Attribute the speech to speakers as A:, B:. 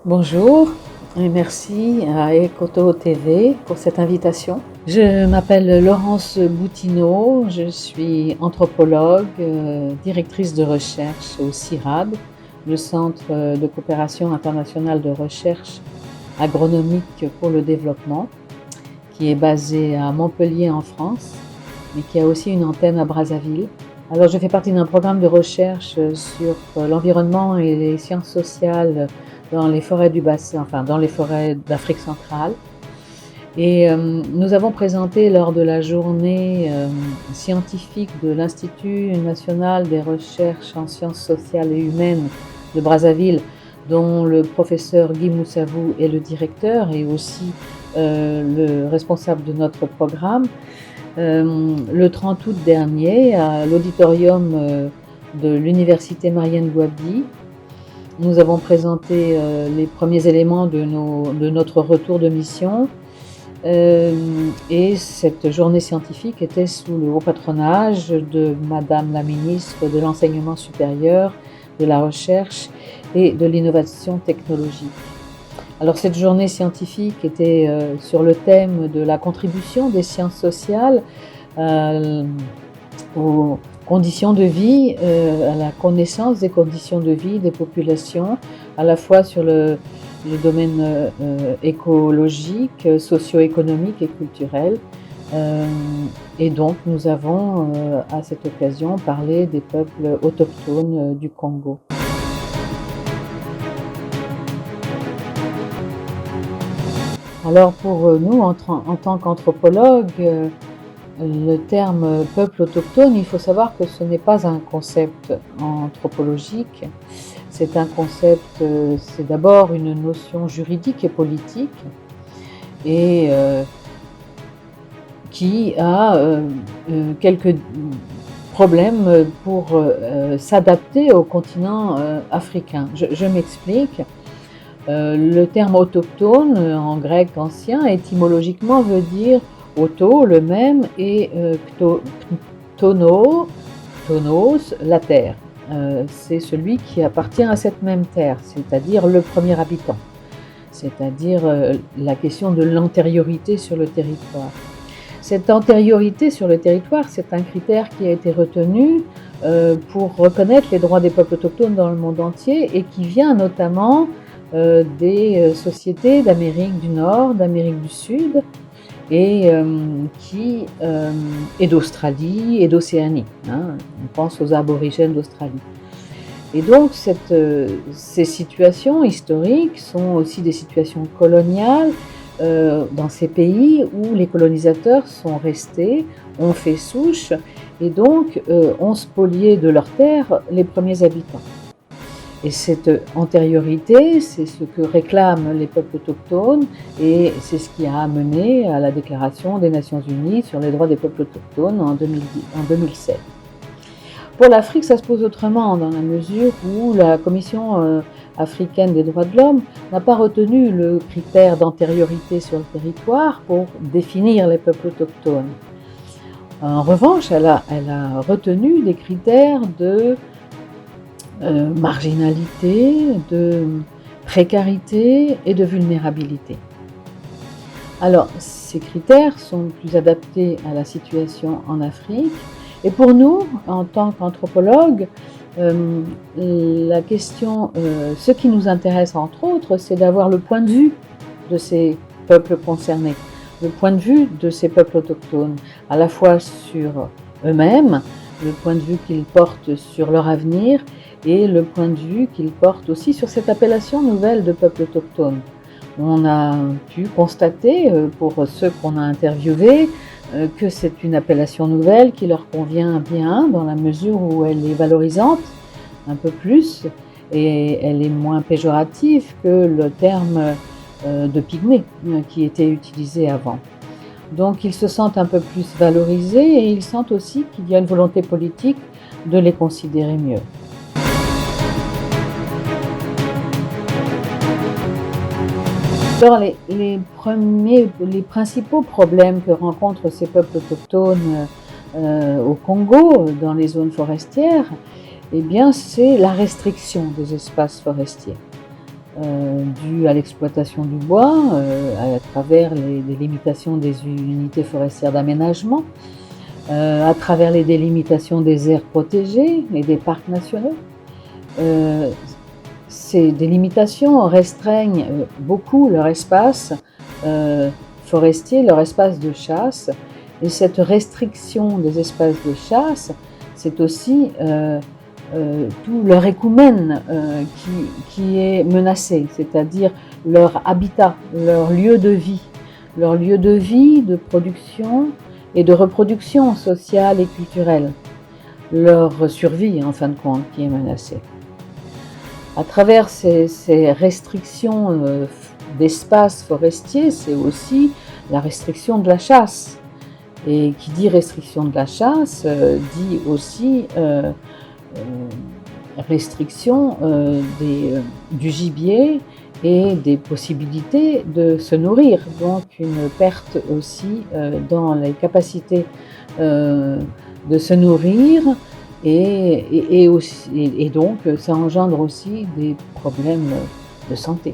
A: Bonjour et merci à Ekoto TV pour cette invitation. Je m'appelle Laurence Boutineau, je suis anthropologue, directrice de recherche au CIRAD, le Centre de coopération internationale de recherche agronomique pour le développement, qui est basé à Montpellier en France, mais qui a aussi une antenne à Brazzaville. Alors je fais partie d'un programme de recherche sur l'environnement et les sciences sociales dans les forêts du bassin, enfin dans les forêts d'Afrique centrale. Et nous avons présenté lors de la journée scientifique de l'Institut national des recherches en sciences sociales et humaines de Brazzaville, dont le professeur Guy Moussavou est le directeur et aussi le responsable de notre programme, le 30 août dernier à l'auditorium de l'université Marianne Gouabi. Nous avons présenté les premiers éléments de notre retour de mission et cette journée scientifique était sous le haut patronage de Madame la ministre de l'Enseignement supérieur, de la Recherche et de l'Innovation technologique. Alors cette journée scientifique était sur le thème de la contribution des sciences sociales aux conditions de vie, à la connaissance des conditions de vie des populations, à la fois sur le domaine écologique, socio-économique et culturel. Et donc nous avons à cette occasion parlé des peuples autochtones du Congo. Alors pour nous, en tant qu'anthropologues, le terme peuple autochtone, il faut savoir que ce n'est pas un concept anthropologique, c'est un concept, c'est d'abord une notion juridique et politique et qui a quelques problèmes pour s'adapter au continent africain. Je m'explique. Le terme autochtone en grec ancien étymologiquement veut dire auto, le même, et tonos, la terre. C'est celui qui appartient à cette même terre, c'est-à-dire le premier habitant, c'est-à-dire la question de l'antériorité sur le territoire. Cette antériorité sur le territoire, c'est un critère qui a été retenu pour reconnaître les droits des peuples autochtones dans le monde entier et qui vient notamment des sociétés d'Amérique du Nord, d'Amérique du Sud et d'Australie et d'Océanie. On pense aux aborigènes d'Australie. Et donc ces situations historiques sont aussi des situations coloniales dans ces pays où les colonisateurs sont restés, ont fait souche et donc ont spolié de leurs terres les premiers habitants. Et cette antériorité, c'est ce que réclament les peuples autochtones et c'est ce qui a amené à la Déclaration des Nations Unies sur les droits des peuples autochtones en 2007. Pour l'Afrique, ça se pose autrement dans la mesure où la Commission africaine des droits de l'homme n'a pas retenu le critère d'antériorité sur le territoire pour définir les peuples autochtones. En revanche, elle a retenu des critères de marginalité, de précarité et de vulnérabilité. Alors, ces critères sont plus adaptés à la situation en Afrique. Et pour nous, en tant qu'anthropologues, la question, ce qui nous intéresse entre autres, c'est d'avoir le point de vue de ces peuples concernés, le point de vue de ces peuples autochtones, à la fois sur eux-mêmes, le point de vue qu'ils portent sur leur avenir et le point de vue qu'ils portent aussi sur cette appellation nouvelle de peuple autochtone. On a pu constater, pour ceux qu'on a interviewés, que c'est une appellation nouvelle qui leur convient bien dans la mesure où elle est valorisante un peu plus et elle est moins péjorative que le terme de pygmée qui était utilisé avant. Donc ils se sentent un peu plus valorisés et ils sentent aussi qu'il y a une volonté politique de les considérer mieux. Alors les principaux problèmes que rencontrent ces peuples autochtones au Congo, dans les zones forestières, eh bien, c'est la restriction des espaces forestiers. due à l'exploitation du bois, à travers les limitations des unités forestières d'aménagement, à travers les délimitations des aires protégées et des parcs nationaux. Euh, Ces délimitations restreignent beaucoup leur espace forestier, leur espace de chasse. Et cette restriction des espaces de chasse, c'est aussi tout leur écoumène qui est menacé, c'est-à-dire leur habitat, leur lieu de vie de production et de reproduction sociale et culturelle, leur survie en fin de compte qui est menacée. À travers ces restrictions d'espace forestier, c'est aussi la restriction de la chasse. Et qui dit restriction de la chasse dit aussi restriction du gibier et des possibilités de se nourrir. Donc une perte aussi dans les capacités de se nourrir et donc ça engendre aussi des problèmes de santé.